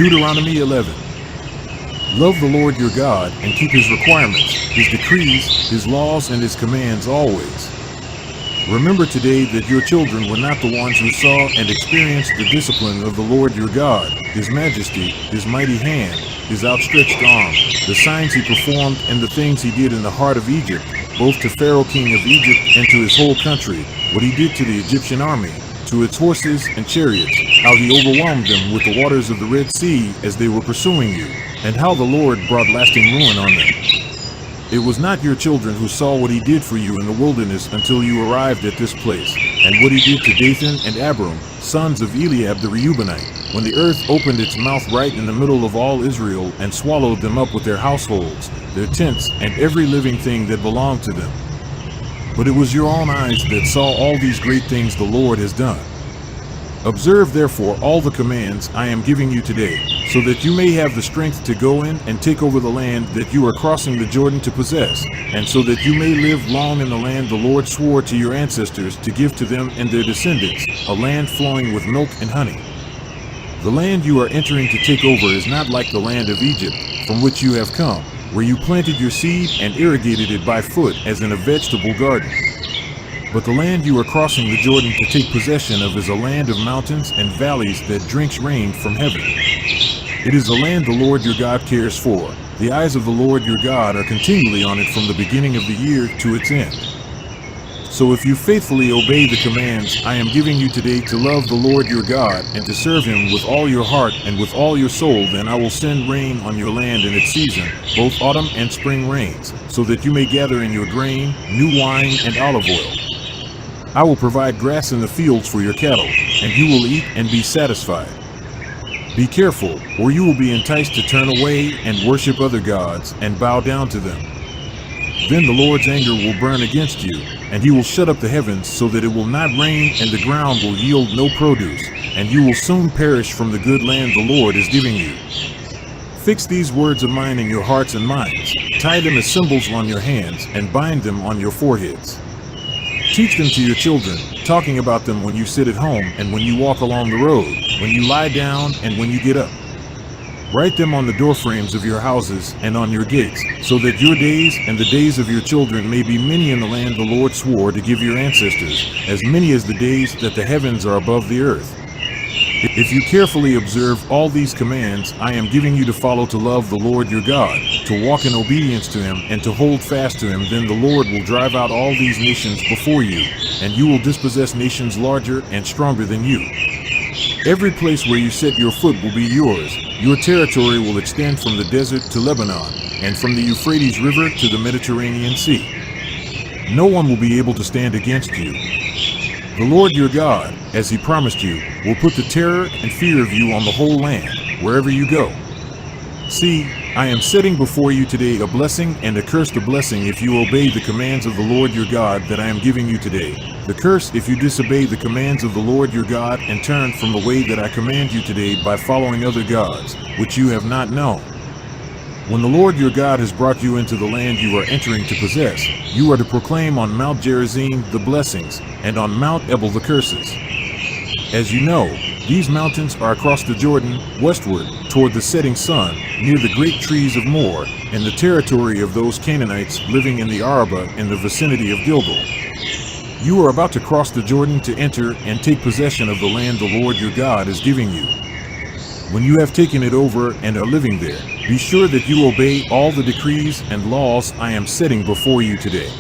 Deuteronomy 11. Love the Lord your God and keep his requirements, his decrees, his laws, and his commands always. Remember today that your children were not the ones who saw and experienced the discipline of the Lord your God, his majesty, his mighty hand, his outstretched arm, the signs he performed, and the things he did in the heart of Egypt, both to Pharaoh king of Egypt and to his whole country, what he did to the Egyptian army, to its horses and chariots, how he overwhelmed them with the waters of the Red Sea as they were pursuing you, and how the Lord brought lasting ruin on them. It was not your children who saw what he did for you in the wilderness until you arrived at this place, and what he did to Dathan and Abiram, sons of Eliab the Reubonite, when the earth opened its mouth right in the middle of all Israel and swallowed them up with their households, their tents, and every living thing that belonged to them. But it was your own eyes that saw all these great things the Lord has done. Observe therefore all the commands I am giving you today, so that you may have the strength to go in and take over the land that you are crossing the Jordan to possess, and so that you may live long in the land the Lord swore to your ancestors to give to them and their descendants, a land flowing with milk and honey. The land you are entering to take over is not like the land of Egypt, from which you have come, where you planted your seed and irrigated it by foot as in a vegetable garden. But the land you are crossing the Jordan to take possession of is a land of mountains and valleys that drinks rain from heaven. It is a land the Lord your God cares for. The eyes of the Lord your God are continually on it from the beginning of the year to its end. So if you faithfully obey the commands I am giving you today to love the Lord your God and to serve him with all your heart and with all your soul, then I will send rain on your land in its season, both autumn and spring rains, so that you may gather in your grain, new wine, and olive oil. I will provide grass in the fields for your cattle, and you will eat and be satisfied. Be careful, or you will be enticed to turn away and worship other gods and bow down to them. Then the Lord's anger will burn against you, and he will shut up the heavens so that it will not rain, and the ground will yield no produce, and you will soon perish from the good land the Lord is giving you. Fix these words of mine in your hearts and minds, tie them as symbols on your hands, and bind them on your foreheads. Teach them to your children, talking about them when you sit at home and when you walk along the road, when you lie down and when you get up. Write them on the doorframes of your houses and on your gates, so that your days and the days of your children may be many in the land the Lord swore to give your ancestors, as many as the days that the heavens are above the earth. If you carefully observe all these commands I am giving you to follow, to love the Lord your God, to walk in obedience to him, and to hold fast to him, then the Lord will drive out all these nations before you, and you will dispossess nations larger and stronger than you. Every place where you set your foot will be yours. Your territory will extend from the desert to Lebanon, and from the Euphrates River to the Mediterranean Sea. No one will be able to stand against you. The Lord your God, as he promised you, will put the terror and fear of you on the whole land, wherever you go. See, I am setting before you today a blessing and a curse. The blessing if you obey the commands of the Lord your God that I am giving you today. The curse if you disobey the commands of the Lord your God and turn from the way that I command you today by following other gods, which you have not known. When the Lord your God has brought you into the land you are entering to possess, you are to proclaim on Mount Gerizim the blessings, and on Mount Ebal the curses. As you know, these mountains are across the Jordan, westward, toward the setting sun, near the great trees of Moor, in the territory of those Canaanites living in the Arabah in the vicinity of Gilgal. You are about to cross the Jordan to enter and take possession of the land the Lord your God is giving you. When you have taken it over and are living there, be sure that you obey all the decrees and laws I am setting before you today.